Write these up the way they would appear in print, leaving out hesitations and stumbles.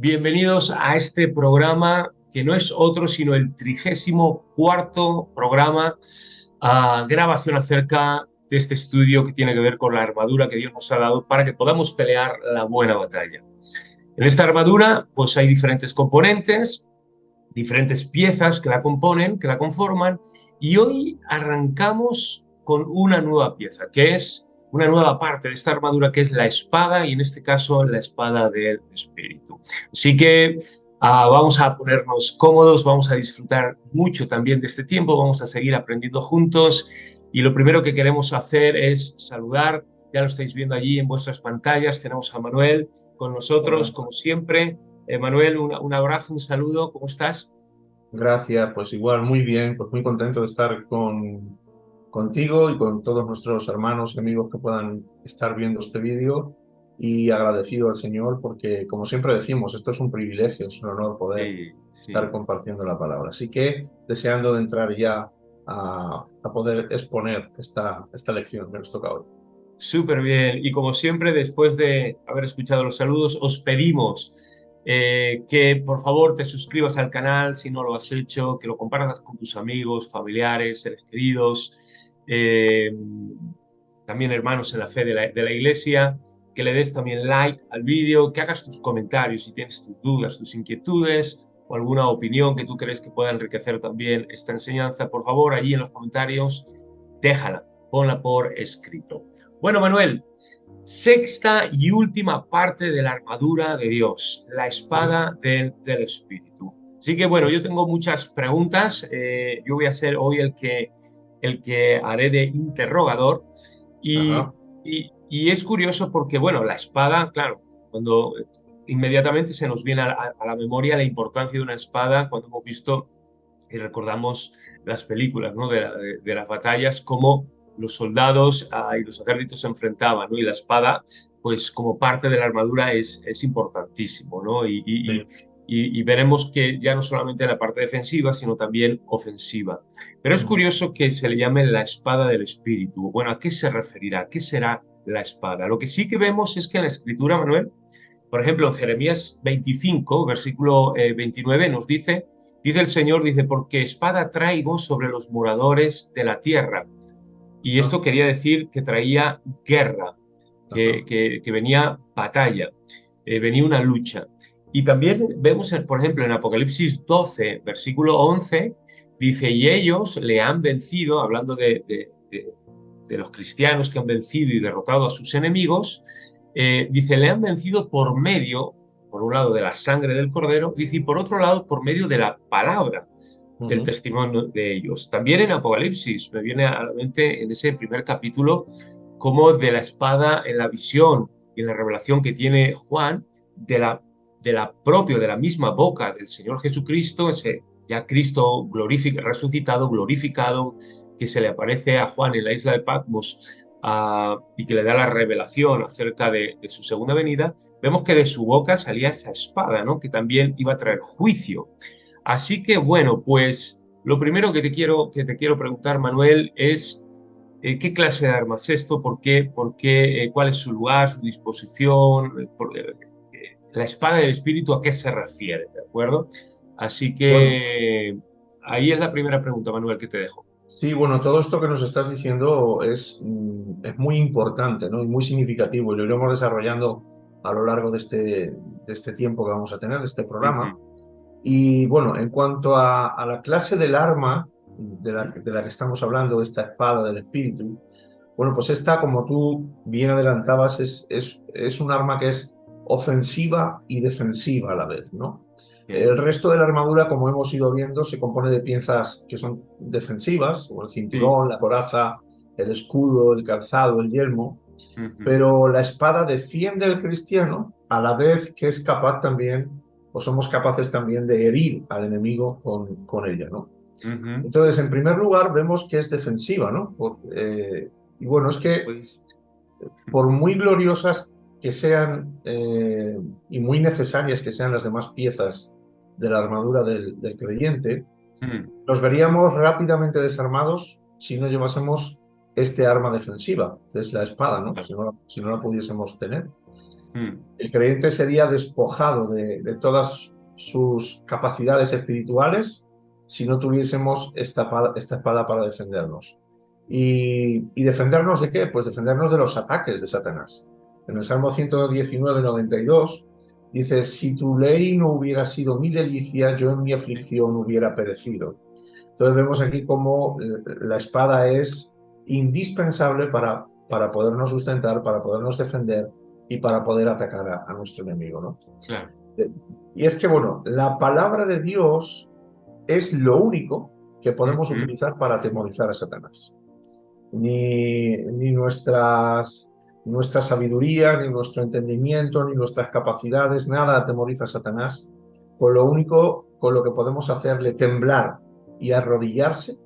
Bienvenidos a este programa que no es otro sino el 34º programa, grabación acerca de este estudio que tiene que ver con la armadura que Dios nos ha dado para que podamos pelear la buena batalla. En esta armadura pues hay diferentes componentes, diferentes piezas que la componen, que la conforman, y hoy arrancamos con una nueva pieza, que es una nueva parte de esta armadura, que es la espada, y en este caso la espada del espíritu. Así que vamos a ponernos cómodos, vamos a disfrutar mucho también de este tiempo, vamos a seguir aprendiendo juntos, y lo primero que queremos hacer es saludar. Ya lo estáis viendo allí en vuestras pantallas, tenemos a Manuel con nosotros, Hola. como siempre. Manuel, un abrazo, un saludo, ¿cómo estás? Gracias, pues igual muy bien, pues muy contento de estar contigo y con todos nuestros hermanos y amigos que puedan estar viendo este vídeo y agradecido al Señor porque, como siempre decimos, esto es un privilegio, es un honor poder Sí, estar sí. compartiendo la palabra. Así que deseando de entrar ya a poder exponer esta lección que nos toca hoy. Súper bien. Y como siempre, después de haber escuchado los saludos, os pedimos que por favor te suscribas al canal si no lo has hecho, que lo compartas con tus amigos, familiares, seres queridos, eh, también hermanos en la fe de la iglesia, que le des también like al vídeo, que hagas tus comentarios si tienes tus dudas, tus inquietudes o alguna opinión que tú crees que pueda enriquecer también esta enseñanza. Por favor, allí en los comentarios, déjala, ponla por escrito. Bueno, Manuel, sexta y última parte de la armadura de Dios, la espada del Espíritu. Así que bueno, yo tengo muchas preguntas. Yo voy a ser hoy el que haré de interrogador. Y, Ajá. y es curioso porque, bueno, la espada, claro, cuando inmediatamente se nos viene a la memoria la importancia de una espada cuando hemos visto y recordamos las películas, ¿no? De las batallas, cómo los soldados y los ejércitos se enfrentaban, ¿no? Y la espada, pues como parte de la armadura es importantísimo, ¿no? Sí. Y veremos que ya no solamente la parte defensiva, sino también ofensiva. Pero es Ujú. curioso que se le llame la espada del espíritu. Bueno, ¿a qué se referirá? ¿Qué será la espada? Lo que sí que vemos es que en la escritura, Manuel, por ejemplo, en Jeremías 25, versículo 29, nos dice el Señor, dice, porque espada traigo sobre los moradores de la tierra. Y Ah, esto quería decir que traía guerra, ajá. que venía batalla, venía una lucha. Y también vemos, por ejemplo, en Apocalipsis 12, versículo 11, dice, y ellos le han vencido, hablando de los cristianos que han vencido y derrotado a sus enemigos, dice, le han vencido por medio, por un lado, de la sangre del cordero, dice, y por otro lado, por medio de la palabra del Ujú. testimonio de ellos. También en Apocalipsis me viene a la mente en ese primer capítulo como de la espada en la visión y en la revelación que tiene Juan de la misma boca del Señor Jesucristo, ese ya Cristo resucitado, glorificado, que se le aparece a Juan en la isla de Patmos y que le da la revelación acerca de su segunda venida. Vemos que de su boca salía esa espada, ¿no? Que también iba a traer juicio. Así que bueno, pues lo primero que te quiero preguntar, Manuel, es ¿qué clase de arma es esto? ¿Cuál es su lugar, su disposición? La espada del espíritu, ¿a qué se refiere? ¿De acuerdo? Así Bueno. que ahí es la primera pregunta, Manuel, que te dejo. Sí, bueno, todo esto que nos estás diciendo es muy importante, ¿no? Y muy significativo. Y lo iremos desarrollando a lo largo de este tiempo que vamos a tener, de este programa. Ujú, Y bueno, en cuanto a la clase del arma de la que estamos hablando, esta espada del espíritu, bueno, pues esta, como tú bien adelantabas, es un arma que es ofensiva y defensiva a la vez, ¿no? bien, El resto de la armadura, como hemos ido viendo, se compone de piezas que son defensivas, como el sí, cinturón, la coraza, el escudo, el calzado, el yelmo, ujú, pero la espada defiende al cristiano a la vez que es capaz también, o somos capaces también de herir al enemigo con ella, ¿no? ujú. Entonces, en primer lugar, vemos que es defensiva, ¿no? Y bueno, es que Pues, por muy gloriosas que sean y muy necesarias que sean las demás piezas de la armadura del creyente, mm, nos veríamos rápidamente desarmados si no llevásemos este arma defensiva, que es la espada, ¿no? claro, Si no la pudiésemos tener. mm, El creyente sería despojado de todas sus capacidades espirituales si no tuviésemos esta espada para defendernos. ¿Y defendernos de qué? Pues defendernos de los ataques de Satanás. En el Salmo 119, 92 dice: si tu ley no hubiera sido mi delicia, yo en mi aflicción hubiera perecido. Entonces vemos aquí cómo la espada es indispensable para podernos sustentar, para podernos defender y para poder atacar a nuestro enemigo, ¿no? claro. Y es que, bueno, la palabra de Dios es lo único que podemos Ujú, utilizar para atemorizar a Satanás. Ni nuestra sabiduría, ni nuestro entendimiento, ni nuestras capacidades, nada atemoriza a Satanás. Con lo único con lo que podemos hacerle temblar y arrodillarse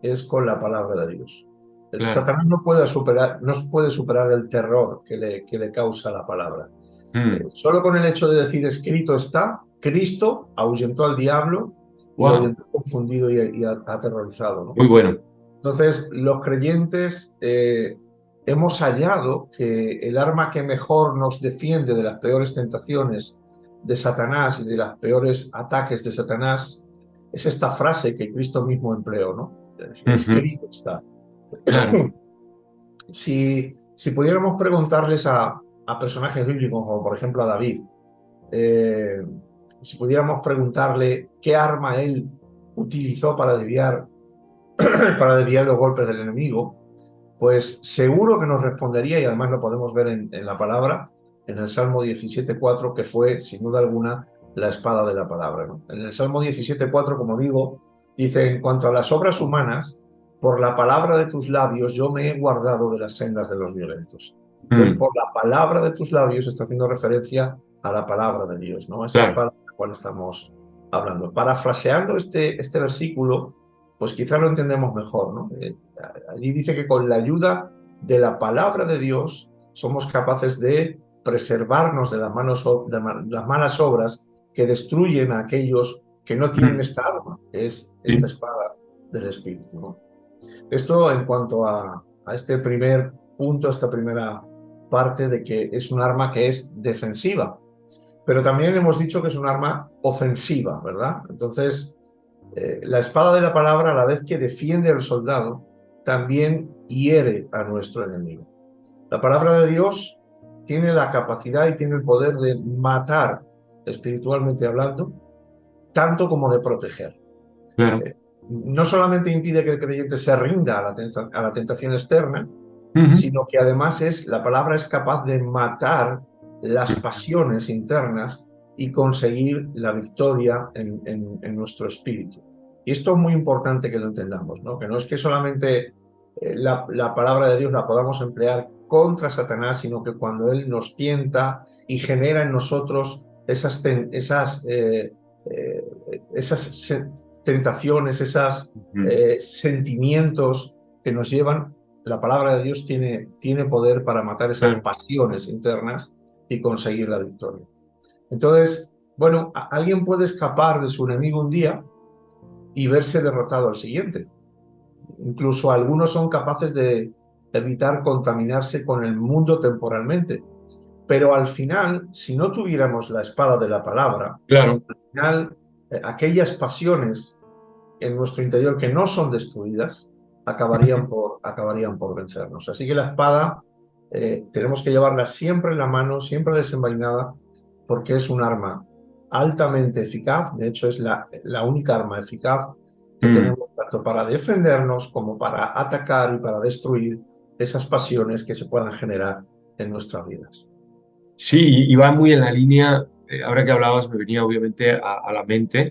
es con la palabra de Dios. El claro. Satanás no puede superar el terror que le causa la palabra. Mm, Solo con el hecho de decir escrito está, Cristo ahuyentó al diablo y lo wow, ahuyentó confundido y aterrorizado, ¿no? muy bueno. Entonces, los creyentes hemos hallado que el arma que mejor nos defiende de las peores tentaciones de Satanás y de los peores ataques de Satanás es esta frase que Cristo mismo empleó, ¿no? Ujú, Escrito está. claro. Si pudiéramos preguntarles a personajes bíblicos, como por ejemplo a David, eh, si pudiéramos preguntarle qué arma él utilizó para desviar los golpes del enemigo, pues seguro que nos respondería, y además lo podemos ver en la palabra, en el Salmo 17.4, que fue, sin duda alguna, la espada de la palabra, ¿no? En el Salmo 17.4, como digo, dice: en cuanto a las obras humanas, por la palabra de tus labios yo me he guardado de las sendas de los violentos. Entonces, Mm, por la palabra de tus labios está haciendo referencia a la palabra de Dios, ¿no? Esa claro. espada de la cual estamos hablando. Parafraseando este versículo, pues quizás lo entendemos mejor, ¿no? Allí dice que con la ayuda de la palabra de Dios somos capaces de preservarnos de las malas obras que destruyen a aquellos que no tienen Mm, esta arma, que es esta sí, espada del Espíritu, ¿no? Esto en cuanto a este primer punto, esta primera parte de que es un arma que es defensiva, pero también hemos dicho que es un arma ofensiva, ¿verdad? Entonces, la espada de la palabra, a la vez que defiende al soldado, también hiere a nuestro enemigo. La palabra de Dios tiene la capacidad y tiene el poder de matar, espiritualmente hablando, tanto como de proteger. claro. Eh, no solamente impide que el creyente se rinda a la tentación externa, Ujú, sino que además la palabra es capaz de matar las pasiones internas y conseguir la victoria en nuestro espíritu. Y esto es muy importante que lo entendamos, ¿no? Que no es que solamente la palabra de Dios la podamos emplear contra Satanás, sino que cuando Él nos tienta y genera en nosotros eh, esas tentaciones, esos ujú, sentimientos que nos llevan, la palabra de Dios tiene poder para matar esas claro. pasiones internas y conseguir la victoria. Entonces, bueno, alguien puede escapar de su enemigo un día y verse derrotado al siguiente. Incluso algunos son capaces de evitar contaminarse con el mundo temporalmente. Pero al final, si no tuviéramos la espada de la palabra, Claro. al final aquellas pasiones en nuestro interior que no son destruidas acabarían por vencernos. Así que la espada tenemos que llevarla siempre en la mano, siempre desenvainada, porque es un arma altamente eficaz. De hecho, es la única arma eficaz que Mm. tenemos tanto para defendernos como para atacar y para destruir esas pasiones que se puedan generar en nuestras vidas. Sí, y va muy en la línea, ahora que hablabas, me venía obviamente a la mente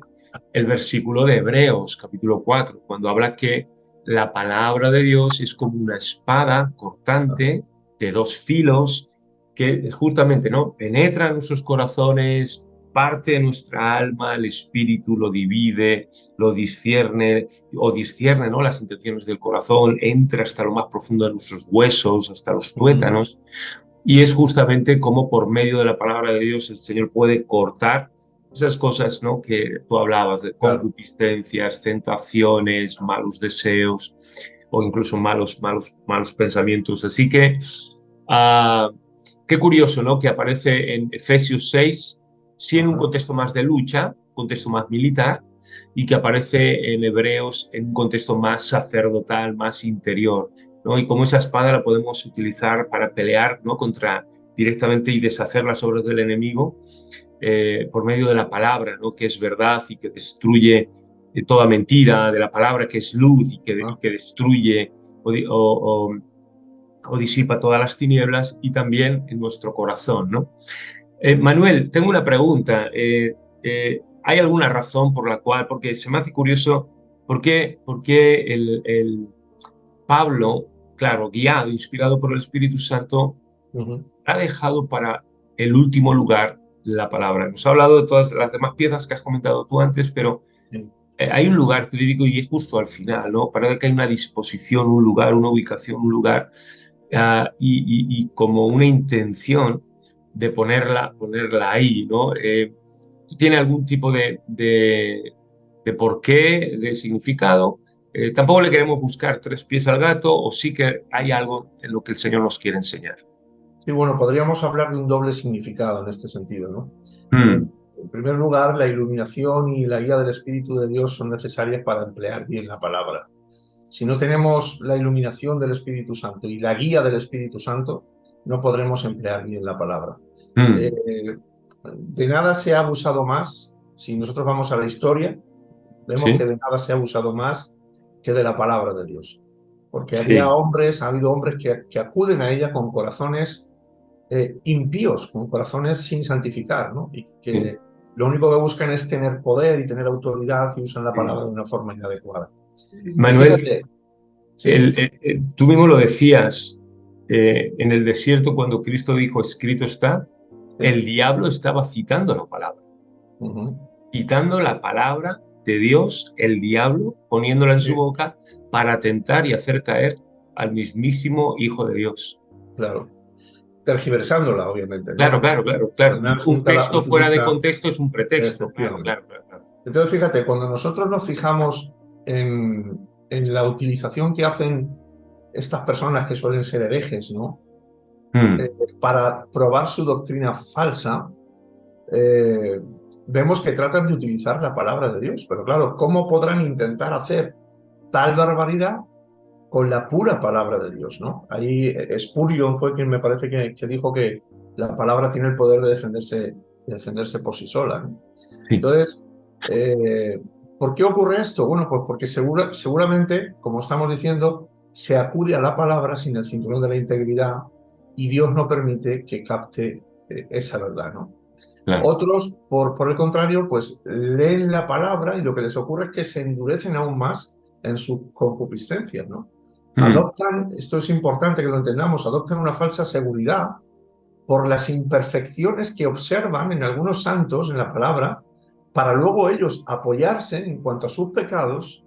el versículo de Hebreos, capítulo 4, cuando habla que la palabra de Dios es como una espada cortante de dos filos que justamente, ¿no? Penetra en nuestros corazones, parte de nuestra alma, el espíritu lo divide, lo discierne o discierne, ¿no? Las intenciones del corazón, entra hasta lo más profundo de nuestros huesos, hasta los Ujú. tuétanos. Y es justamente como por medio de la palabra de Dios el Señor puede cortar esas cosas, ¿no? Que tú hablabas de Claro. concupiscencias, tentaciones, malos deseos o incluso malos pensamientos. Así que, ah, qué curioso, ¿no? Que aparece en Efesios 6, sí en un Ajá. contexto más de lucha, contexto más militar, y que aparece en Hebreos en un contexto más sacerdotal, más interior, ¿no? Y cómo esa espada la podemos utilizar para pelear, ¿no? Contra directamente y deshacer las obras del enemigo por medio de la palabra, ¿no? Que es verdad y que destruye toda mentira, de la palabra que es luz y Ah, que destruye o disipa todas las tinieblas y también en nuestro corazón, ¿no? sí. Manuel, tengo una pregunta. ¿Hay alguna razón por la cual, porque se me hace curioso, por qué el Pablo, claro, guiado, inspirado por el Espíritu Santo, Ujú, ha dejado para el último lugar la palabra? Nos ha hablado de todas las demás piezas que has comentado tú antes, pero sí. hay un lugar crítico y es justo al final, ¿no? Parece que hay una disposición, un lugar, una ubicación, un lugar y como una intención de ponerla ahí, ¿no? ¿Tiene algún tipo de porqué, de significado? Tampoco le queremos buscar tres pies al gato, o sí que hay algo en lo que el Señor nos quiere enseñar. Sí, bueno, podríamos hablar de un doble significado en este sentido, ¿no? Mm, En primer lugar, la iluminación y la guía del Espíritu de Dios son necesarias para emplear bien la palabra. Si no tenemos la iluminación del Espíritu Santo y la guía del Espíritu Santo, no podremos emplear bien la palabra. Eh, mm, de nada se ha abusado más. Si nosotros vamos a la historia, vemos que sí, de nada se ha abusado más que de la palabra de Dios. Porque había sí, hombres, ha habido hombres que acuden a ella con corazones impíos, con corazones sin santificar, ¿no? Y sí. que lo único que buscan es tener poder y tener autoridad y usan la palabra de una forma inadecuada. Y Manuel, fíjate, sí, tú mismo lo decías, en el desierto cuando Cristo dijo, escrito está, sí, el diablo estaba citando la palabra, ujú, citando la palabra de Dios, el diablo, poniéndola en su sí, boca para tentar y hacer caer al mismísimo Hijo de Dios. claro. Tergiversándola, obviamente, Claro, ¿no? claro, claro, claro. Satanás Un nunca la texto fuera de utiliza contexto es un pretexto, claro, efectivamente. claro, claro, claro. Entonces, fíjate, cuando nosotros nos fijamos en la utilización que hacen estas personas que suelen ser herejes, ¿no? Mm, Eh, para probar su doctrina falsa, eh, vemos que tratan de utilizar la palabra de Dios. Pero claro, ¿cómo podrán intentar hacer tal barbaridad con la pura palabra de Dios, ¿no? Ahí Spurgeon fue quien me parece que dijo que la palabra tiene el poder de defenderse por sí sola, ¿no? sí. Entonces, eh, ¿por qué ocurre esto? Bueno, pues porque seguramente, como estamos diciendo, se acude a la palabra sin el cinturón de la integridad y Dios no permite que capte esa verdad, ¿no? Claro. Otros, por el contrario, pues leen la palabra y lo que les ocurre es que se endurecen aún más en su concupiscencia, ¿no? Mm, Adoptan, esto es importante que lo entendamos, adoptan una falsa seguridad por las imperfecciones que observan en algunos santos en la palabra, para luego ellos apoyarse en cuanto a sus pecados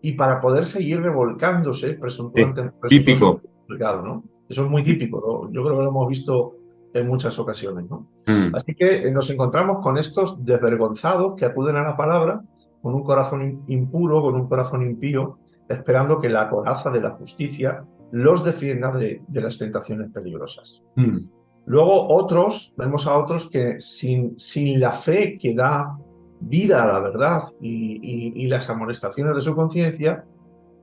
y para poder seguir revolcándose sí. presuntuosamente Típico. en el pecado, ¿no? Eso es muy típico, ¿no? Yo creo que lo hemos visto en muchas ocasiones, ¿no? Mm, Así que nos encontramos con estos desvergonzados que acuden a la palabra con un corazón impuro, con un corazón impío, esperando que la coraza de la justicia los defienda de las tentaciones peligrosas. mm, Luego vemos a otros que sin la fe que da vida a la verdad y las amonestaciones de su conciencia,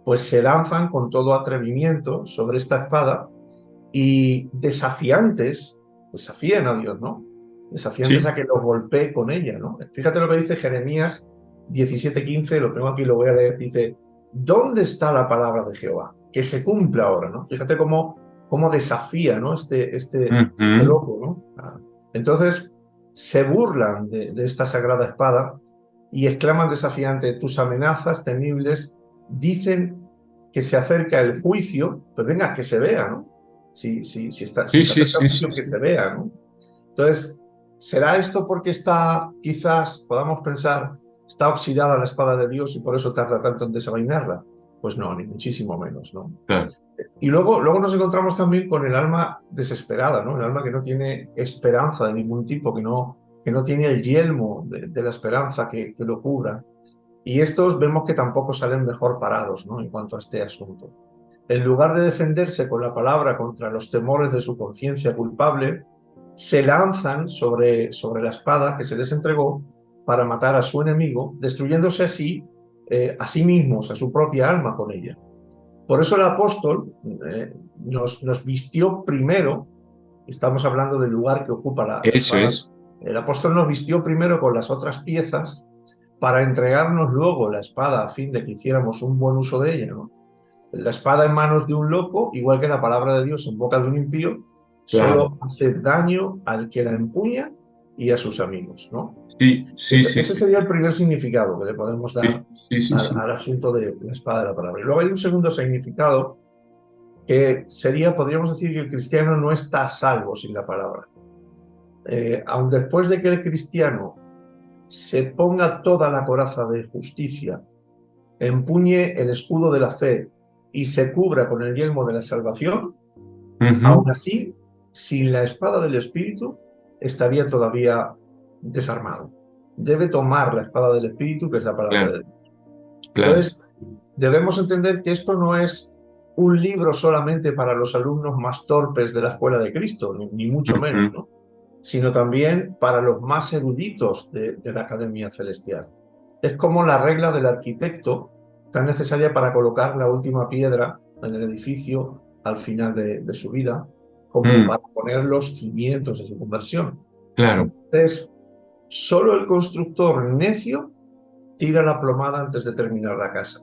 pues se lanzan con todo atrevimiento sobre esta espada y desafían a Dios, ¿no? Desafiantes sí. a que los golpee con ella, ¿no? Fíjate lo que dice Jeremías 17:15, lo tengo aquí, lo voy a leer, dice, ¿dónde está la palabra de Jehová? Que se cumpla ahora, ¿no? Fíjate cómo desafía, ¿no? Este Ujú. loco, ¿no? Entonces, se burlan de esta sagrada espada y exclaman desafiante, tus amenazas temibles dicen que se acerca el juicio, pues venga, que se vea, ¿no? Si Sí, se sí, acerca el sí, sí, juicio, que sí. se vea, ¿no? Entonces, ¿será esto porque está, quizás, podamos pensar, está oxidada la espada de Dios y por eso tarda tanto en desenvainarla? Pues no, ni muchísimo menos, ¿no? Claro. Y luego nos encontramos también con el alma desesperada, ¿no? El alma que no tiene esperanza de ningún tipo, que no tiene el yelmo de la esperanza que lo cubra. Y estos vemos que tampoco salen mejor parados, ¿no? En cuanto a este asunto. En lugar de defenderse con la palabra contra los temores de su conciencia culpable, se lanzan sobre la espada que se les entregó para matar a su enemigo, destruyéndose así a sí mismos, a su propia alma con ella. Por eso el apóstol nos vistió primero, estamos hablando del lugar que ocupa la Eso espada, es. el apóstol nos vistió primero con las otras piezas para entregarnos luego la espada a fin de que hiciéramos un buen uso de ella, ¿no? La espada en manos de un loco, igual que la palabra de Dios en boca de un impío, Claro. solo hace daño al que la empuña y a sus amigos, ¿no? Sí, sí, sí, Ese sí. sería el primer significado que le podemos dar Sí, sí, sí, sí. al asunto de la espada de la palabra. Y luego hay un segundo significado que sería, podríamos decir, que el cristiano no está a salvo sin la palabra. Aun después de que el cristiano se ponga toda la coraza de justicia, empuñe el escudo de la fe y se cubra con el yelmo de la salvación, Ujú. aún así, sin la espada del Espíritu, estaría todavía desarmado. Debe tomar la espada del Espíritu, que es la palabra Claro, de Dios. claro. Entonces, debemos entender que esto no es un libro solamente para los alumnos más torpes de la escuela de Cristo, ni mucho menos, Ujú. ¿no? Sino también para los más eruditos de la Academia Celestial. Es como la regla del arquitecto, tan necesaria para colocar la última piedra en el edificio al final de su vida, como Mm, para poner los cimientos de su conversión. claro. Entonces, solo el constructor necio tira la plomada antes de terminar la casa.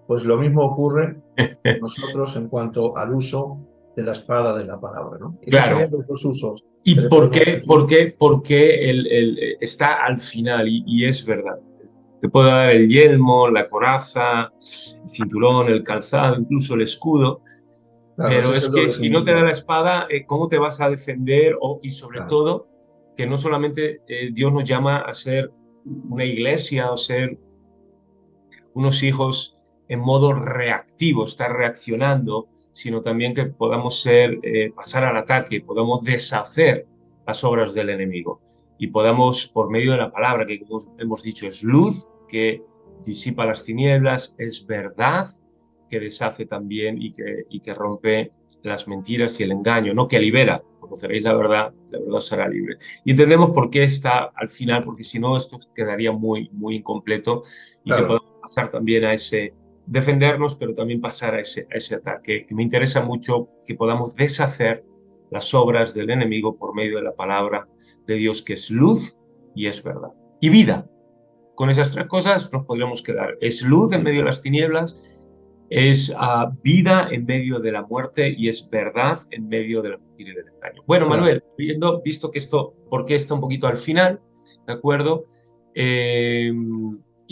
Pues lo mismo ocurre con nosotros en cuanto al uso de la espada de la palabra, ¿no? Esos Claro. serían los dos usos que ¿Y le por podemos qué, decir. por qué, por qué está al final? Y es verdad. Te puedo dar el yelmo, la coraza, el cinturón, el calzado, incluso el escudo, Claro, ese pero es es el que doble si no te da la significado. espada, ¿cómo te vas a defender? Y sobre Claro, todo, que no solamente Dios nos llama a ser una iglesia o ser unos hijos en modo reactivo, estar reaccionando, sino también que podamos pasar al ataque, podamos deshacer las obras del enemigo y podamos, por medio de la palabra que como hemos dicho, es luz, que disipa las tinieblas, es verdad, que deshace también y que rompe las mentiras y el engaño, no que libera. Conoceréis la verdad os hará libre. Y entendemos por qué está al final, porque si no, esto quedaría muy, muy incompleto y que claro, podamos pasar también a ese defendernos, pero también pasar a ese ataque. Que me interesa mucho que podamos deshacer las obras del enemigo por medio de la palabra de Dios, que es luz y es verdad. Y vida. Con esas tres cosas nos podríamos quedar. Es luz en medio de las tinieblas, es vida en medio de la muerte y es verdad en medio de la mentira y del engaño. Bueno, claro. Manuel, visto que esto, porque está un poquito al final, ¿de acuerdo? Eh,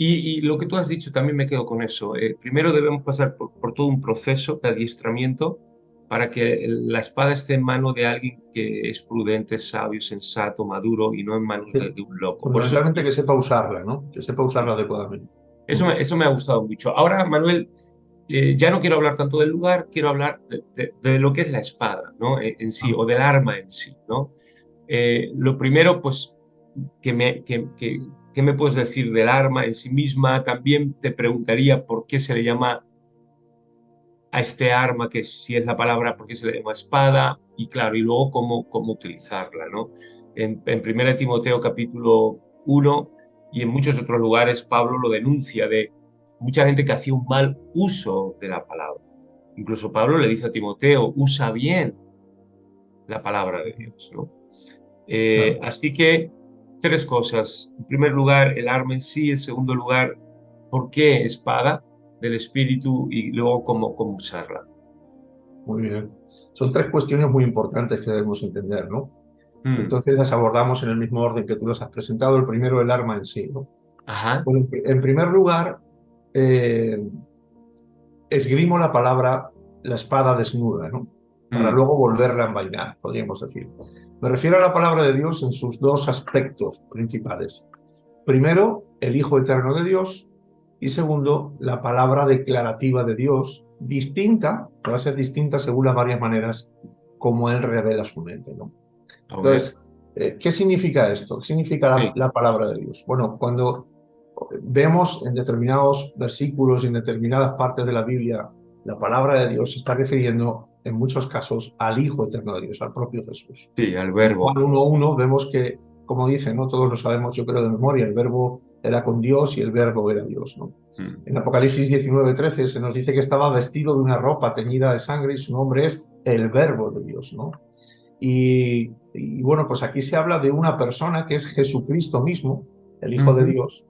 y lo que tú has dicho también me quedo con eso. Primero debemos pasar por todo un proceso de adiestramiento para que la espada esté en mano de alguien que es prudente, sabio, sensato, maduro y no en manos Sí, de un loco. Por eso fundamentalmente que sepa usarla, ¿no? Que sepa usarla adecuadamente. eso me ha gustado mucho. Ahora, Manuel, ya no quiero hablar tanto del lugar, quiero hablar de lo que es la espada, ¿no? En sí, Ah, o del arma en sí, ¿no? Lo primero, pues, ¿qué me puedes decir del arma en sí misma? También te preguntaría por qué se le llama a este arma, que si es la palabra, por qué se le llama espada, y claro, y luego cómo utilizarla, ¿no? En 1 Timoteo capítulo 1 y en muchos otros lugares Pablo lo denuncia de mucha gente que hacía un mal uso de la palabra. Incluso Pablo le dice a Timoteo, usa bien la palabra de Dios, ¿no? claro. Así que tres cosas. En primer lugar, el arma en sí. En segundo lugar, ¿por qué espada del espíritu? Y luego, cómo usarla. Muy bien. Son tres cuestiones muy importantes que debemos entender, ¿no? Mm. Entonces las abordamos en el mismo orden que tú las has presentado. El primero, el arma en sí, ¿no? Ajá. Bueno, en primer lugar, eh, esgrimo la palabra, la espada desnuda, ¿no? Para Mm. luego volverla a envainar, podríamos decir. Me refiero a la palabra de Dios en sus dos aspectos principales. Primero, el Hijo Eterno de Dios y segundo, la palabra declarativa de Dios, distinta, que va a ser distinta según las varias maneras como Él revela su mente, ¿no? A ver. Entonces, ¿qué significa esto? ¿Qué significa Sí. la palabra de Dios? Bueno, cuando vemos en determinados versículos y en determinadas partes de la Biblia la palabra de Dios se está refiriendo en muchos casos al Hijo Eterno de Dios, al propio Jesús. Sí, al En Juan verbo. 1:1 vemos que, como dice, ¿no? Todos lo sabemos, yo creo de memoria, el verbo era con Dios y el verbo era Dios, ¿no? Mm. En Apocalipsis 19:13 se nos dice que estaba vestido de una ropa teñida de sangre y su nombre es el verbo de Dios, ¿no? Y bueno, pues aquí se habla de una persona que es Jesucristo mismo, el Hijo de Ujú. Dios,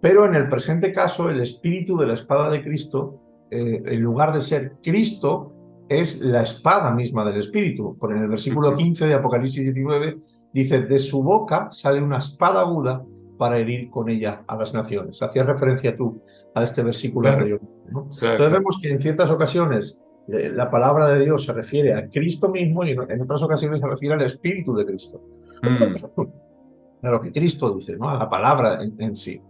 pero en el presente caso el espíritu de la espada de Cristo, en lugar de ser Cristo, es la espada misma del espíritu. Por en el versículo Ujú. 15 de Apocalipsis 19 dice, de su boca sale una espada aguda para herir con ella a las naciones. Hacías referencia tú a este versículo Claro, anterior, ¿no? claro, Entonces claro. vemos que en ciertas ocasiones la palabra de Dios se refiere a Cristo mismo y en otras ocasiones se refiere al Espíritu de Cristo. Mm. A lo que Cristo dice, ¿no? A la palabra en sí.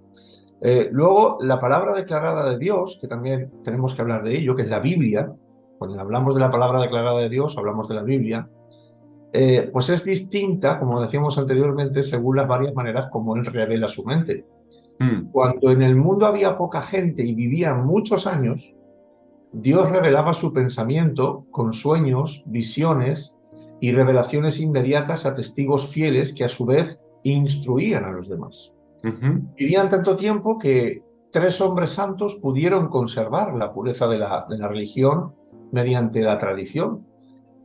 Luego, la palabra declarada de Dios, que también tenemos que hablar de ello, que es la Biblia. Cuando hablamos de la palabra declarada de Dios, hablamos de la Biblia. Pues es distinta, como decíamos anteriormente, según las varias maneras como Él revela su mente. Mm. Cuando en el mundo había poca gente y vivían muchos años, Dios revelaba su pensamiento con sueños, visiones y revelaciones inmediatas a testigos fieles que a su vez instruían a los demás. Ujú. Vivían tanto tiempo que 3 hombres santos pudieron conservar la pureza de la religión mediante la tradición.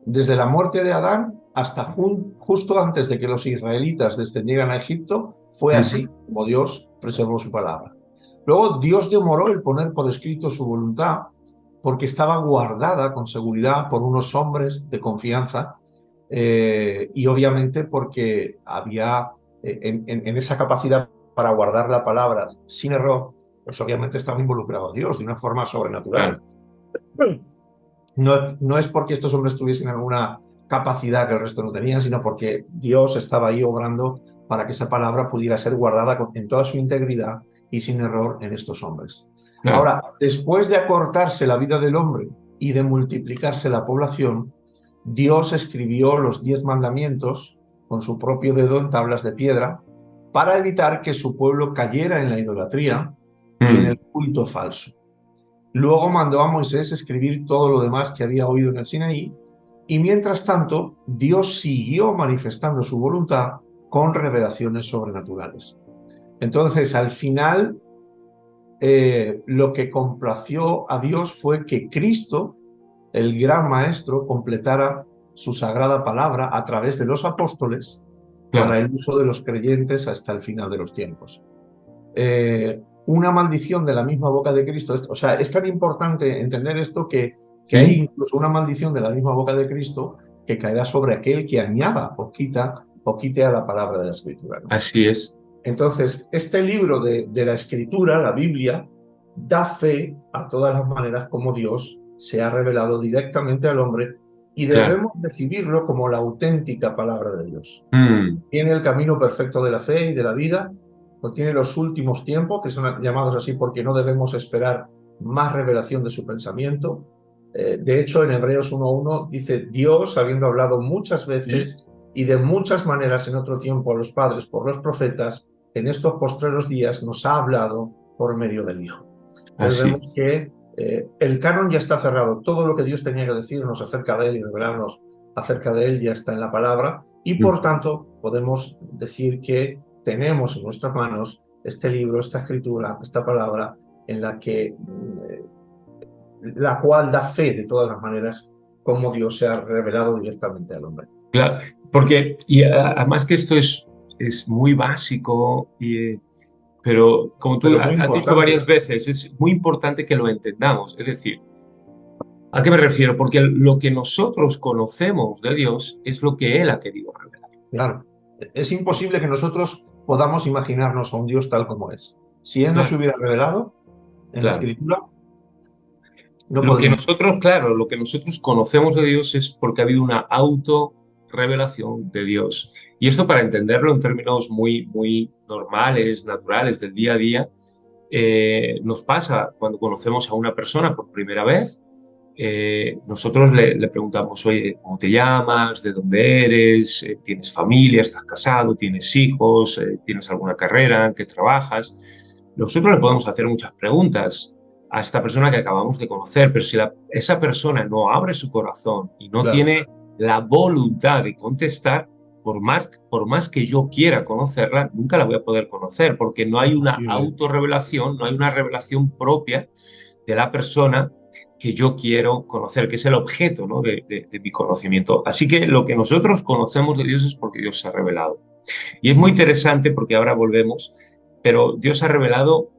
Desde la muerte de Adán hasta justo antes de que los israelitas descendieran a Egipto, fue así Ujú. como Dios preservó su palabra. Luego Dios demoró el poner por escrito su voluntad porque estaba guardada con seguridad por unos hombres de confianza y obviamente porque había en esa capacidad para guardar la palabra sin error, pues obviamente estaba involucrado Dios de una forma sobrenatural. Claro, No es porque estos hombres tuviesen alguna capacidad que el resto no tenía, sino porque Dios estaba ahí obrando para que esa palabra pudiera ser guardada en toda su integridad y sin error en estos hombres. claro. Ahora, después de acortarse la vida del hombre y de multiplicarse la población, Dios escribió los 10 mandamientos con su propio dedo en tablas de piedra para evitar que su pueblo cayera en la idolatría y en el Mm. culto falso. Luego mandó a Moisés escribir todo lo demás que había oído en el Sinaí, y mientras tanto, Dios siguió manifestando su voluntad con revelaciones sobrenaturales. Entonces, al final, lo que complació a Dios fue que Cristo, el gran maestro, completara su sagrada palabra a través de los apóstoles para Claro. el uso de los creyentes hasta el final de los tiempos. Una maldición de la misma boca de Cristo. O sea, es tan importante entender esto que hay Sí, incluso una maldición de la misma boca de Cristo que caerá sobre aquel que añada o quite a la palabra de la Escritura, ¿no? así es. Entonces, este libro de la Escritura, la Biblia, da fe a todas las maneras como Dios se ha revelado directamente al hombre y Claro. debemos recibirlo como la auténtica palabra de Dios. Mm. Tiene el camino perfecto de la fe y de la vida, contiene los últimos tiempos, que son llamados así porque no debemos esperar más revelación de su pensamiento. De hecho, en Hebreos 1:1 dice, Dios, habiendo hablado muchas Sí, veces y de muchas maneras en otro tiempo a los padres por los profetas, en estos postreros días nos ha hablado por medio del Hijo. Entonces así vemos es. que el canon ya está cerrado. Todo lo que Dios tenía que decirnos acerca de Él y revelarnos acerca de Él ya está en la palabra y por Ujú. tanto podemos decir que tenemos en nuestras manos este libro, esta escritura, esta palabra en la cual da fe de todas las maneras cómo Dios se ha revelado directamente al hombre. Claro, porque además que esto es muy básico, pero como tú Pero muy has dicho importante, varias veces, es muy importante que lo entendamos. Es decir, ¿a qué me refiero? Porque lo que nosotros conocemos de Dios es lo que Él ha querido revelar. claro. Es imposible que nosotros podamos imaginarnos a un Dios tal como es. Si Él no se Claro, hubiera revelado en la claro. escritura, no Lo que podríamos. nosotros, claro, lo que nosotros conocemos de Dios es porque ha habido una autorrevelación de Dios. Y esto para entenderlo en términos muy, muy normales, naturales, del día a día, nos pasa cuando conocemos a una persona por primera vez. Nosotros le preguntamos, oye, ¿cómo te llamas? ¿De dónde eres? ¿Tienes familia? ¿Estás casado? ¿Tienes hijos? ¿Tienes alguna carrera? ¿En qué trabajas? Nosotros le podemos hacer muchas preguntas a esta persona que acabamos de conocer, pero si esa persona no abre su corazón y no Claro, tiene la voluntad de contestar, por más que yo quiera conocerla, nunca la voy a poder conocer, porque no hay una muy bien. autorrevelación, no hay una revelación propia de la persona que yo quiero conocer, que es el objeto, ¿no?, de mi conocimiento. Así que lo que nosotros conocemos de Dios es porque Dios se ha revelado. Y es muy interesante porque ahora volvemos, pero Dios se ha revelado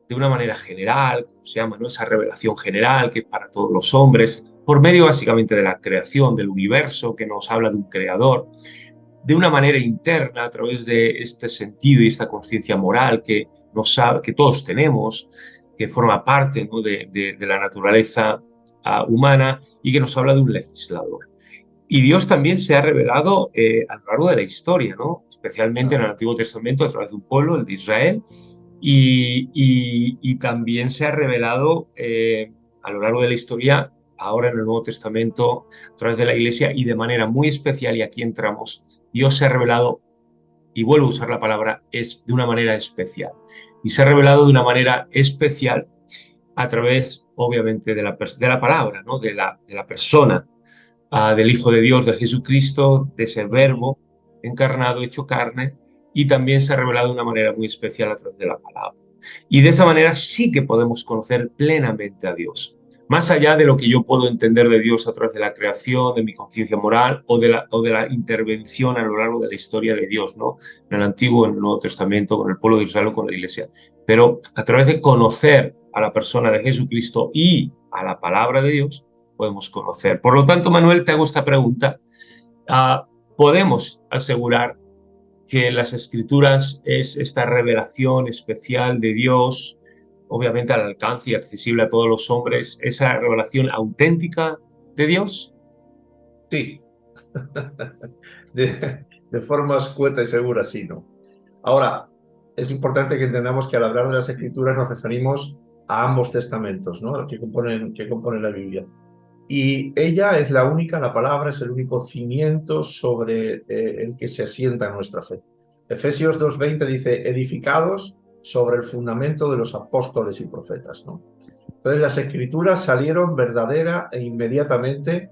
de una manera general, como se llama, ¿no?, esa revelación general que es para todos los hombres, por medio básicamente de la creación del universo, que nos habla de un creador, de una manera interna, a través de este sentido y esta conciencia moral que todos tenemos, que forma parte, ¿no?, de la naturaleza humana, y que nos habla de un legislador. Y Dios también se ha revelado a lo largo de la historia, ¿no?, especialmente en el Antiguo Testamento a través de un pueblo, el de Israel, y también se ha revelado a lo largo de la historia, ahora en el Nuevo Testamento, a través de la Iglesia, y de manera muy especial, y aquí entramos, Dios se ha revelado, y vuelvo a usar la palabra, es de una manera especial. Y se ha revelado de una manera especial a través, obviamente, de la palabra, ¿no?, de la persona, del Hijo de Dios, de Jesucristo, de ese verbo encarnado, hecho carne, y también se ha revelado de una manera muy especial a través de la palabra. Y de esa manera sí que podemos conocer plenamente a Dios. Más allá de lo que yo puedo entender de Dios a través de la creación, de mi conciencia moral o de la intervención a lo largo de la historia de Dios, ¿no?, en el Antiguo, en el Nuevo Testamento, con el pueblo de Israel o con la Iglesia. Pero a través de conocer a la persona de Jesucristo y a la palabra de Dios, podemos conocer. Por lo tanto, Manuel, te hago esta pregunta. ¿Podemos asegurar que las Escrituras es esta revelación especial de Dios, obviamente al alcance y accesible a todos los hombres, esa revelación auténtica de Dios? Sí, de forma escueta y segura, sí, ¿no? Ahora, es importante que entendamos que al hablar de las Escrituras nos referimos a ambos testamentos, ¿no?, que componen la Biblia. Y ella es la única, la palabra es el único cimiento sobre el que se asienta nuestra fe. Efesios 2:20 dice, edificados sobre el fundamento de los apóstoles y profetas, ¿no? Entonces las Escrituras salieron verdadera e inmediatamente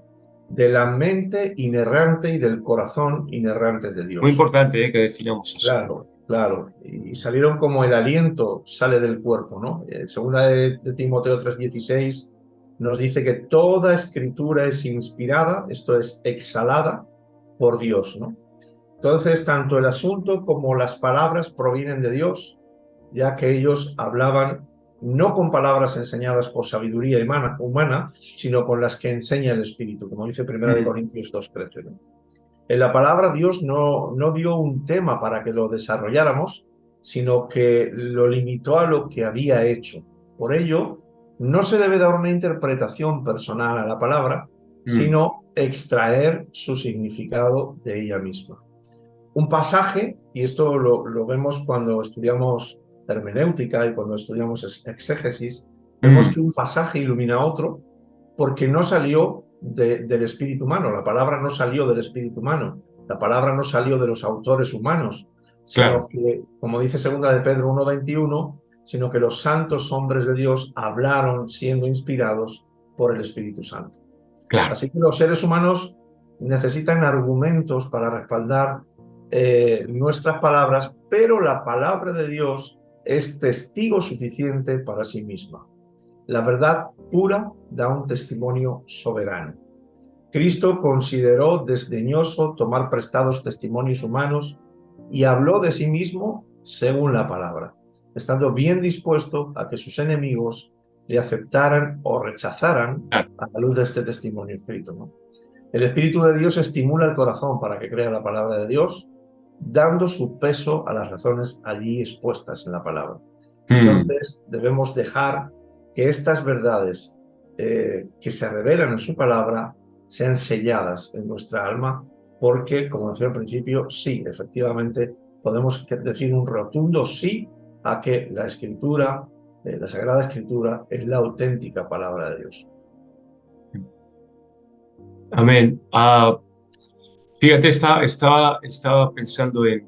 de la mente inerrante y del corazón inerrante de Muy Dios. importante, que definamos eso. Claro, claro. Y salieron como el aliento sale del cuerpo, ¿no? Segunda de Timoteo 3:16 nos dice que toda escritura es inspirada, esto es, exhalada por Dios, ¿no? Entonces, tanto el asunto como las palabras provienen de Dios, ya que ellos hablaban no con palabras enseñadas por sabiduría humana, sino con las que enseña el Espíritu, como dice 1 de Mm, Corintios 2:13, ¿no? En la palabra Dios no dio un tema para que lo desarrolláramos, sino que lo limitó a lo que había hecho. Por ello, no se debe dar una interpretación personal a la palabra, mm, sino extraer su significado de ella misma. Un pasaje, y esto lo vemos cuando estudiamos hermenéutica y cuando estudiamos exégesis, vemos mm, que un pasaje ilumina a otro porque no salió del espíritu humano, la palabra no salió del espíritu humano, la palabra no salió de los autores humanos, claro, sino que, como dice segunda de Pedro 1:21, sino que los santos hombres de Dios hablaron siendo inspirados por el Espíritu Santo. claro. Así que los seres humanos necesitan argumentos para respaldar nuestras palabras, pero la palabra de Dios es testigo suficiente para sí misma. La verdad pura da un testimonio soberano. Cristo consideró desdeñoso tomar prestados testimonios humanos y habló de sí mismo según la palabra, estando bien dispuesto a que sus enemigos le aceptaran o rechazaran Claro. a la luz de este testimonio escrito, ¿no? El Espíritu de Dios estimula el corazón para que crea la palabra de Dios, dando su peso a las razones allí expuestas en la palabra. Mm, Entonces debemos dejar que estas verdades que se revelan en su palabra sean selladas en nuestra alma, porque, como decía al principio, sí, efectivamente, podemos decir un rotundo sí a que la Escritura, la Sagrada Escritura, es la auténtica palabra de Dios. amén. Fíjate, estaba pensando en,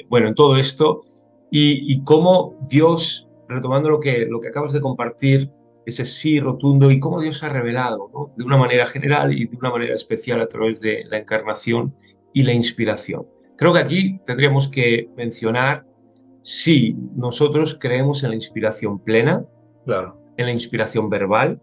bueno, en todo esto y cómo Dios retomando lo que acabas de compartir, ese sí rotundo y cómo Dios se ha revelado, ¿no? De una manera general y de una manera especial a través de la encarnación y la inspiración. Creo que aquí tendríamos que mencionar, sí, nosotros creemos en la inspiración plena, Claro. en la inspiración verbal,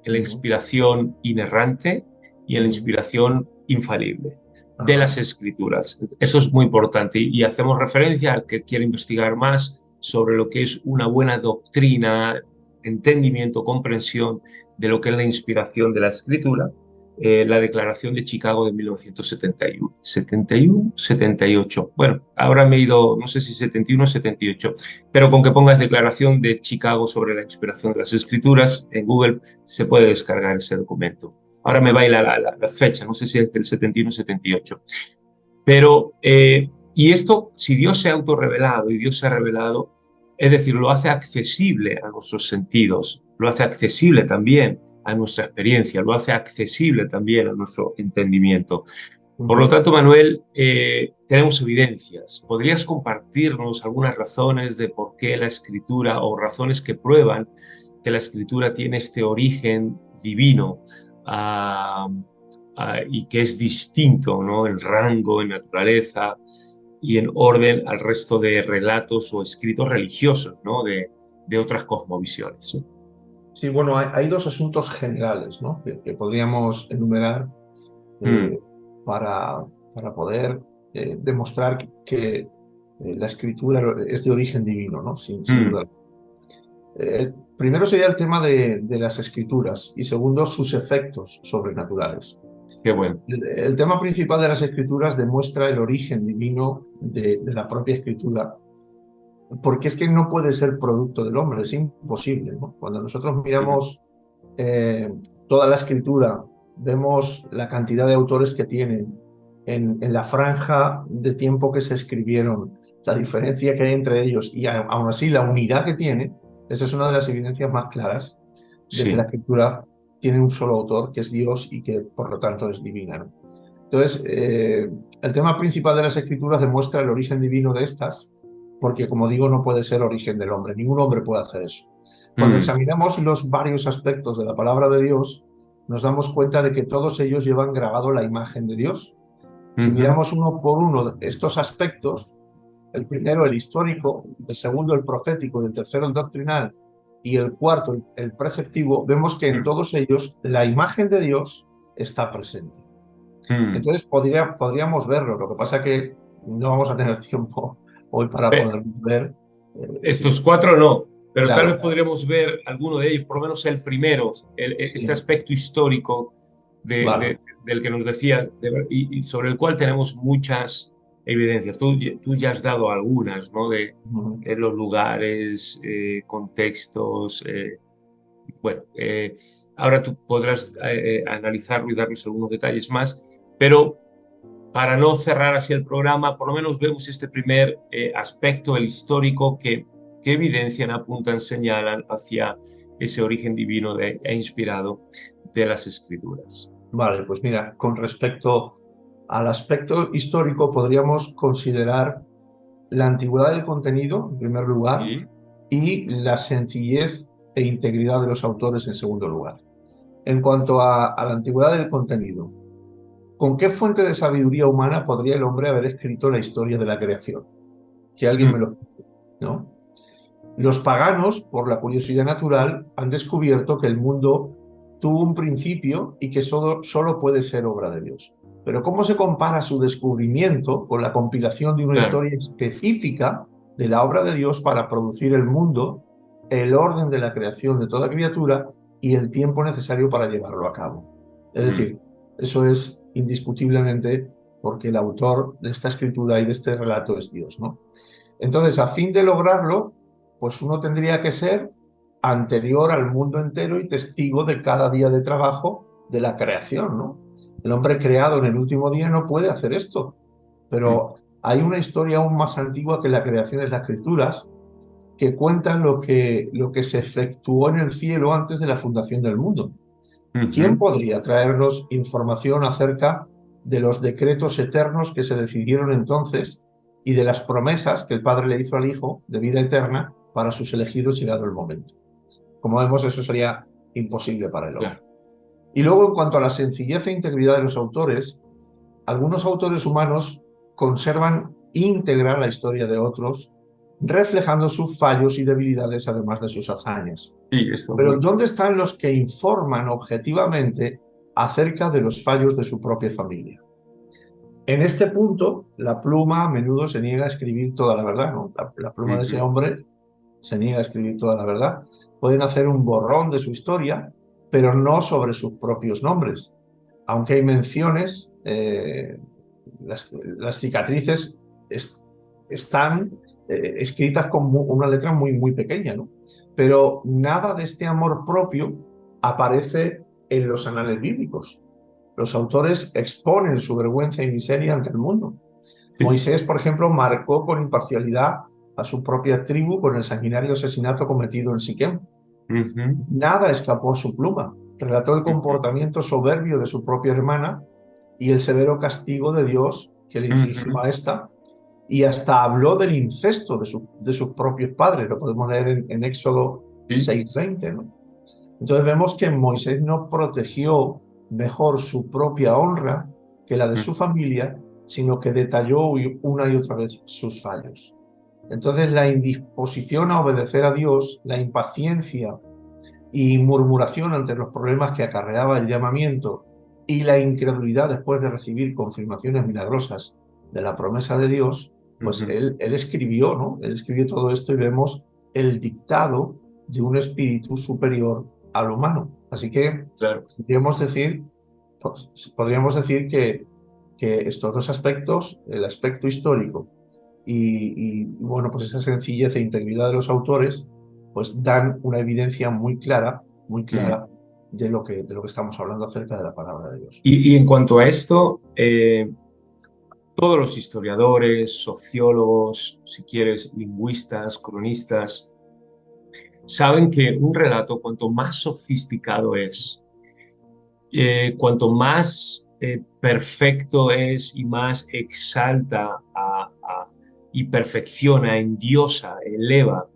en la Ujú, inspiración inerrante y en la ujú. inspiración infalible de Ajá. las escrituras. Eso es muy importante y hacemos referencia al que quiere investigar más sobre lo que es una buena doctrina, entendimiento, comprensión de lo que es la inspiración de la escritura, la Declaración de Chicago de 1971, 71, 78. Bueno, ahora me he ido, no sé si 71 o 78, pero con que pongas Declaración de Chicago sobre la inspiración de las escrituras en Google se puede descargar ese documento. Ahora me baila la fecha, no sé si es del 71 o 78. Pero, y esto, si Dios se ha autorrevelado y Dios se ha revelado, es decir, lo hace accesible a nuestros sentidos, lo hace accesible también a nuestra experiencia, lo hace accesible también a nuestro entendimiento. Por lo Ujú. tanto, Manuel, tenemos evidencias. ¿Podrías compartirnos algunas razones de por qué la escritura o razones que prueban que la escritura tiene este origen divino y que es distinto, ¿no? En rango, en naturaleza y en orden al resto de relatos o escritos religiosos, ¿no? De otras cosmovisiones, ¿no? Sí, bueno, hay dos asuntos generales, ¿no? Que podríamos enumerar Mm, eh, para, para poder demostrar que la escritura es de origen divino, ¿no? Sin mm, duda. Primero sería el tema de las escrituras y segundo sus efectos sobrenaturales. qué bueno. El tema principal de las escrituras demuestra el origen divino de la propia escritura, porque es que no puede ser producto del hombre, es imposible, ¿no? Cuando nosotros Mm, miramos eh, toda la escritura, vemos la cantidad de autores que tienen en la franja de tiempo que se escribieron, la diferencia que hay entre ellos y aún así la unidad que tiene, esa es una de las evidencias más claras de que la sí. escritura tiene un solo autor, que es Dios y que por lo tanto es divina, ¿no? Entonces, el tema principal de las escrituras demuestra el origen divino de estas, porque como digo, no puede ser origen del hombre, ningún hombre puede hacer eso. Cuando Mm, examinamos los varios aspectos de la palabra de Dios, nos damos cuenta de que todos ellos llevan grabado la imagen de Dios. Si ujú, miramos uno por uno estos aspectos, el primero el histórico, el segundo el profético, el tercero el doctrinal y el cuarto el preceptivo, vemos que en mm, todos ellos la imagen de Dios está presente. mm. Entonces podríamos verlo, lo que pasa que no vamos a tener tiempo hoy para Pe- poder ver. Estos cuatro no, pero tal vez Claro, podremos ver alguno de ellos, por lo menos el primero, este sí, aspecto histórico vale. del que nos decía y sobre el cual tenemos muchas evidencias. Tú ya has dado algunas, ¿no? Ujú. De los lugares, contextos. Bueno, ahora tú podrás analizarlo y darnos algunos detalles más, pero para no cerrar así el programa, por lo menos vemos este primer aspecto, el histórico, que evidencian, apuntan, señalan hacia ese origen divino e inspirado de las escrituras. Vale, pues mira, con respecto al aspecto histórico, podríamos considerar la antigüedad del contenido, en primer lugar, ¿Sí? y la sencillez e integridad de los autores, en segundo lugar. En cuanto a la antigüedad del contenido, ¿con qué fuente de sabiduría humana podría el hombre haber escrito la historia de la creación? Que alguien me Mm, lo explique, ¿no? Los paganos, por la curiosidad natural, han descubierto que el mundo tuvo un principio y que solo puede ser obra de Dios. Pero ¿cómo se compara su descubrimiento con la compilación de una claro. historia específica de la obra de Dios para producir el mundo, el orden de la creación de toda criatura y el tiempo necesario para llevarlo a cabo? Es Mm, decir, eso es indiscutiblemente porque el autor de esta escritura y de este relato es Dios, ¿no? Entonces, a fin de lograrlo, pues uno tendría que ser anterior al mundo entero y testigo de cada día de trabajo de la creación, ¿no? El hombre creado en el último día no puede hacer esto, mm, pero hay una historia aún más antigua que la creación de las escrituras que cuenta lo que se efectuó en el cielo antes de la fundación del mundo. ¿Quién ujú, podría traernos información acerca de los decretos eternos que se decidieron entonces y de las promesas que el Padre le hizo al Hijo de vida eterna para sus elegidos llegado el momento. Como vemos, eso sería imposible para el hombre. claro. Y luego, en cuanto a la sencillez e integridad de los autores, algunos autores humanos conservan íntegra la historia de otros, reflejando sus fallos y debilidades además de sus hazañas. Sí, esto Pero muy... ¿dónde están los que informan objetivamente acerca de los fallos de su propia familia? En este punto, la pluma a menudo se niega a escribir toda la verdad, ¿no? La pluma de ese Ujú. hombre se niega a escribir toda la verdad. Pueden hacer un borrón de su historia, pero no sobre sus propios nombres. Aunque hay menciones, las cicatrices están escritas con una letra muy, muy pequeña, ¿no? Pero nada de este amor propio aparece en los anales bíblicos. Los autores exponen su vergüenza y miseria ante el mundo. Sí. Moisés, por ejemplo, marcó con imparcialidad a su propia tribu con el sanguinario asesinato cometido en Siquem. Ujú, Nada escapó a su pluma. Relató el ujú, comportamiento soberbio de su propia hermana y el severo castigo de Dios que le infligió ujú. a esta, y hasta habló del incesto de sus propios padres. Lo podemos leer en Éxodo Sí. 6:20, ¿no? Entonces vemos que Moisés no protegió mejor su propia honra que la de Mm, su familia, sino que detalló una y otra vez sus fallos. Entonces la indisposición a obedecer a Dios, la impaciencia y murmuración ante los problemas que acarreaba el llamamiento y la incredulidad después de recibir confirmaciones milagrosas de la promesa de Dios, pues ujú. él escribió, ¿no? Él escribió todo esto y vemos el dictado de un espíritu superior al humano. Así que Claro. podríamos decir, pues, podríamos decir que estos dos aspectos, el aspecto histórico bueno, pues esa sencillez e integridad de los autores, pues dan una evidencia muy Mm. clara de lo que estamos hablando acerca de la palabra de Dios. Y en cuanto a esto, todos los historiadores, sociólogos, si quieres, lingüistas, cronistas, saben que un relato, cuanto más sofisticado es, cuanto más perfecto es y más exalta y perfecciona, endiosa, eleva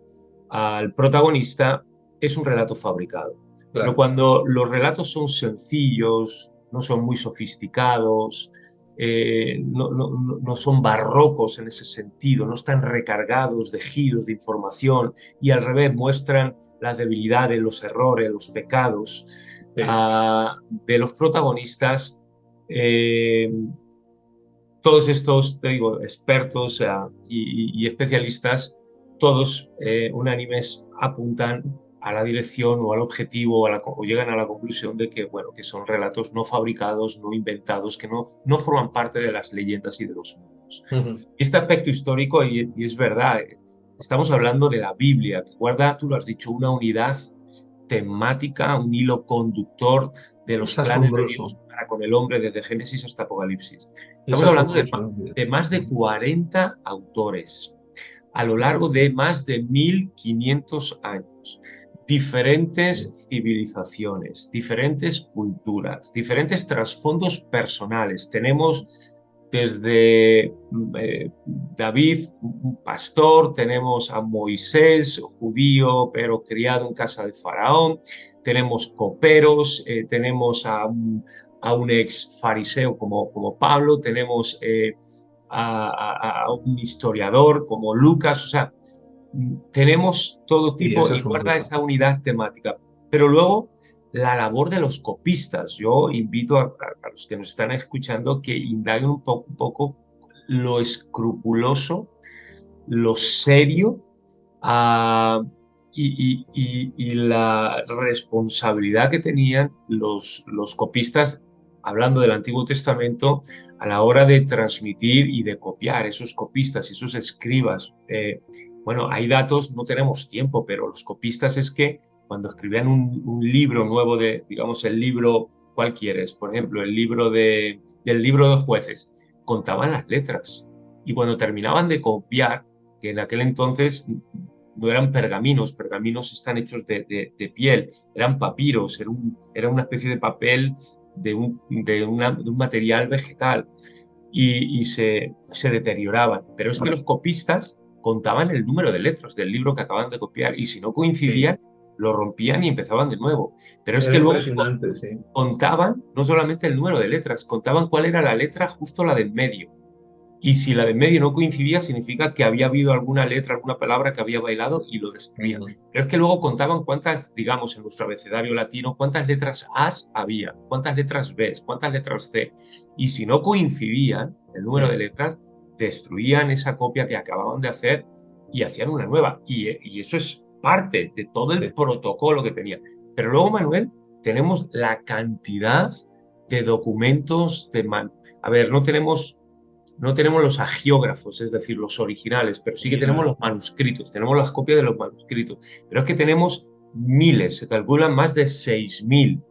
al protagonista, es un relato fabricado. Pero Claro. cuando los relatos son sencillos, no son muy sofisticados, no son barrocos en ese sentido, no están recargados de giros de información y al revés muestran las debilidades, los errores, los pecados Sí. de los protagonistas, eh, todos estos, te digo, expertos y especialistas, todos unánimes apuntan a la dirección o al objetivo o llegan a la conclusión de que, bueno, que son relatos no fabricados, no inventados, que no forman parte de las leyendas y de los mitos. Ujú. Este aspecto histórico, y es verdad, estamos hablando de la Biblia, que guarda, tú lo has dicho, una unidad temática, un hilo conductor de los Es planes de Dios asombroso, para con el hombre desde Génesis hasta Apocalipsis. es Estamos hablando asombroso. de más de 40 autores a lo largo de más de 1500 años. Diferentes civilizaciones, diferentes culturas, diferentes trasfondos personales. Tenemos desde David, un pastor, tenemos a Moisés, judío, pero criado en casa de Faraón, tenemos coperos, tenemos a un ex fariseo como Pablo, tenemos a un historiador como Lucas, o sea, tenemos todo Sí, tipo es y guarda asombroso. esa unidad temática. Pero luego, la labor de los copistas. Yo invito a los que nos están escuchando que indaguen un poco lo escrupuloso, lo serio ah, y la responsabilidad que tenían los copistas, hablando del Antiguo Testamento, a la hora de transmitir y de copiar esos copistas, esos escribas. Bueno, hay datos, no tenemos tiempo, pero los copistas es que cuando escribían un libro nuevo de, digamos, el libro, ¿cuál quieres? Por ejemplo, del libro de jueces, contaban las letras. Y cuando terminaban de copiar, que en aquel entonces no eran pergaminos, pergaminos están hechos de piel, eran papiros, era una especie de papel de un material vegetal y se deterioraban. Pero es que los copistas contaban el número de letras del libro que acaban de copiar y si no Sí, coincidían, lo rompían y empezaban de nuevo. Pero es era que luego impresionante, sí. contaban no solamente el número de letras, contaban cuál era la letra justo la del medio. Y si la del medio no coincidía, significa que había habido alguna letra, alguna palabra que había bailado y lo destruían. Ujú. Pero es que luego contaban cuántas, digamos, en nuestro abecedario latino, cuántas letras A's había, cuántas letras B's, cuántas letras C. Y si no coincidían el número de Sí, letras, destruían esa copia que acababan de hacer y hacían una nueva. Y eso es parte de todo el sí. protocolo que tenían. Pero luego, Manuel, tenemos la cantidad de documentos de a ver, no tenemos los agiógrafos, es decir, los originales, pero sí que tenemos Ya. los manuscritos, tenemos las copias de los manuscritos. Pero es que tenemos miles, se calculan más de 6.000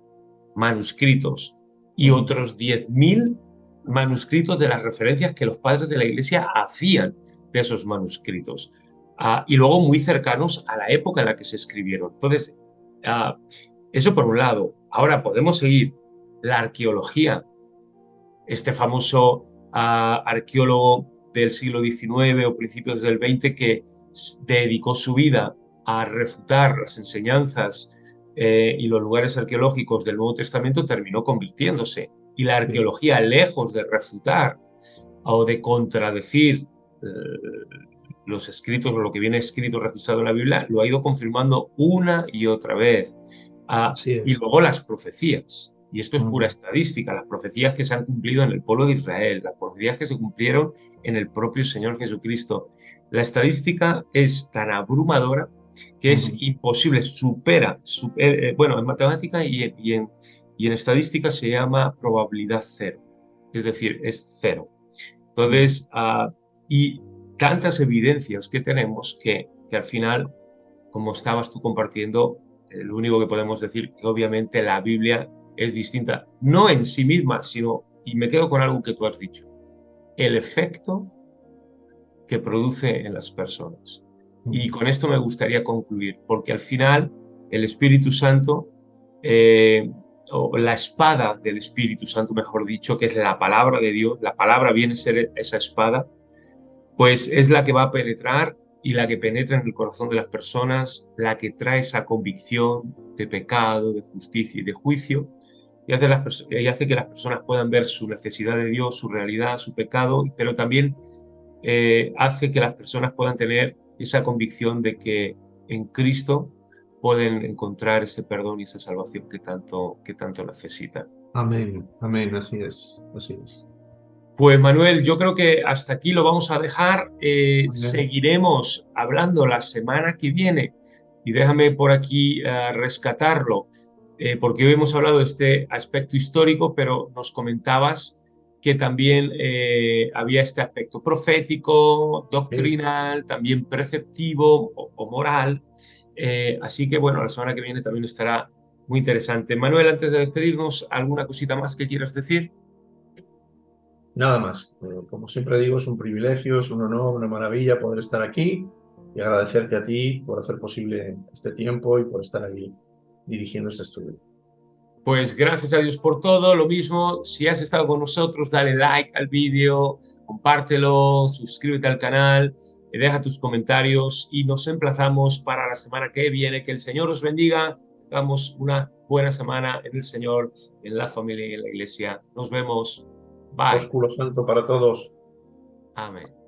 manuscritos y Ujú. otros 10.000 manuscritos de las referencias que los padres de la Iglesia hacían de esos manuscritos. Y luego muy cercanos a la época en la que se escribieron. Entonces, ah, eso por un lado. Ahora podemos seguir la arqueología, este famoso arqueólogo del siglo XIX o principios del XX que dedicó su vida a refutar las enseñanzas y los lugares arqueológicos del Nuevo Testamento, terminó convirtiéndose. Y la Sí. arqueología, lejos de refutar o de contradecir los escritos o lo que viene escrito registrado en la Biblia, lo ha ido confirmando una y otra vez. Así Y es. luego las profecías. Y esto es pura Ujú. estadística, las profecías que se han cumplido en el pueblo de Israel, las profecías que se cumplieron en el propio Señor Jesucristo. La estadística es tan abrumadora que es Ujú. imposible, bueno, en matemática y en estadística se llama probabilidad cero, es decir, es cero. Ujú. Entonces, y tantas evidencias que tenemos que al final, como estabas tú compartiendo, lo único que podemos decir que obviamente la Biblia es distinta, no en sí misma, sino, y me quedo con algo que tú has dicho, el efecto que produce en las personas. Y Ujú. con esto me gustaría concluir, porque al final el Espíritu Santo, eh, o la espada del Espíritu Santo, mejor dicho, que es la palabra de Dios, la palabra viene a ser esa espada, pues es la que va a penetrar y la que penetra en el corazón de las personas, la que trae esa convicción de pecado, de justicia y de juicio, y hace que las personas puedan ver su necesidad de Dios, su realidad, su pecado, pero también hace que las personas puedan tener esa convicción de que en Cristo pueden encontrar ese perdón y esa salvación que tanto necesitan. Amén, amén, así es, así es. Pues Manuel, yo creo que hasta aquí lo vamos a dejar. Muy bien. Seguiremos hablando la semana que viene y déjame por aquí rescatarlo, porque hoy hemos hablado de este aspecto histórico, pero nos comentabas que también había este aspecto profético, Sí. doctrinal, también preceptivo o moral. Así que bueno, la semana que viene también estará muy interesante. Manuel, antes de despedirnos, ¿alguna cosita más que quieras decir? Nada más. Como siempre digo, es un privilegio, es un honor, una maravilla poder estar aquí y agradecerte a ti por hacer posible este tiempo y por estar ahí dirigiendo este estudio. Pues gracias a Dios por todo. Lo mismo, si has estado con nosotros, dale like al vídeo, compártelo, suscríbete al canal, deja tus comentarios y nos emplazamos para la semana que viene. Que el Señor os bendiga. Tengamos una buena semana en el Señor, en la familia y en la iglesia. Nos vemos. Bye. Ósculo santo para todos. Amén.